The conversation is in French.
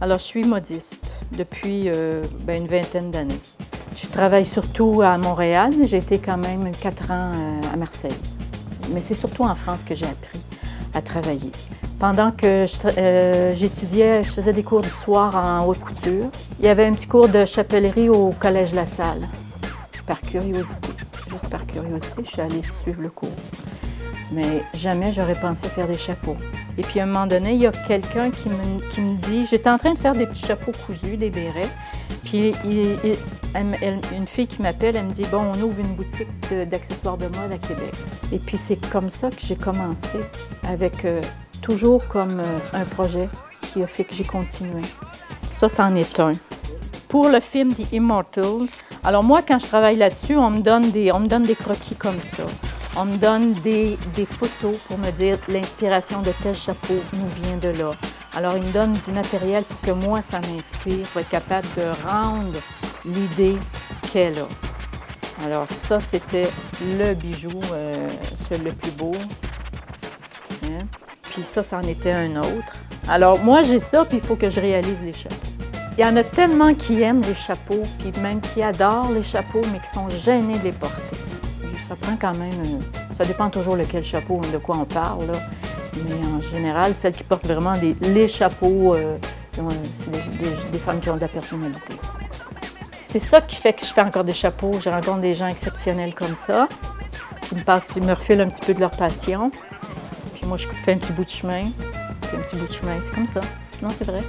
Alors, je suis modiste depuis une vingtaine d'années. Je travaille surtout à Montréal, mais j'ai été quand même 4 ans à Marseille. Mais c'est surtout en France que j'ai appris à travailler. Pendant que j'étudiais, je faisais des cours du soir en haute couture. Il y avait un petit cours de chapellerie au Collège La Salle. Par curiosité, juste par curiosité, je suis allée suivre le cours. Mais jamais j'aurais pensé faire des chapeaux. Et puis à un moment donné, il y a quelqu'un qui me dit, j'étais en train de faire des petits chapeaux cousus, des bérets, puis une fille qui m'appelle, elle me dit, bon, on ouvre une boutique d'accessoires de mode à Québec. Et puis c'est comme ça que j'ai commencé, avec toujours comme un projet qui a fait que j'ai continué. Ça, c'en est un. Pour le film The Immortals, alors moi, quand je travaille là-dessus, on me donne des croquis comme ça. On me donne des photos pour me dire l'inspiration de tel chapeau nous vient de là. Alors, ils me donnent du matériel pour que moi, ça m'inspire, pour être capable de rendre l'idée qu'elle a. Alors ça, c'était le bijou, le plus beau. Tiens. Puis ça, c'en était un autre. Alors moi, j'ai ça, puis il faut que je réalise les chapeaux. Il y en a tellement qui aiment les chapeaux, puis même qui adorent les chapeaux, mais qui sont gênés de les porter. Ça prend quand même, ça dépend toujours lequel chapeau, de quoi on parle, là. Mais en général, celles qui portent vraiment les chapeaux, c'est des femmes qui ont de la personnalité. C'est ça qui fait que je fais encore des chapeaux. Je rencontre des gens exceptionnels comme ça, qui me refilent un petit peu de leur passion. Puis moi, je fais un petit bout de chemin, c'est comme ça. Non, c'est vrai.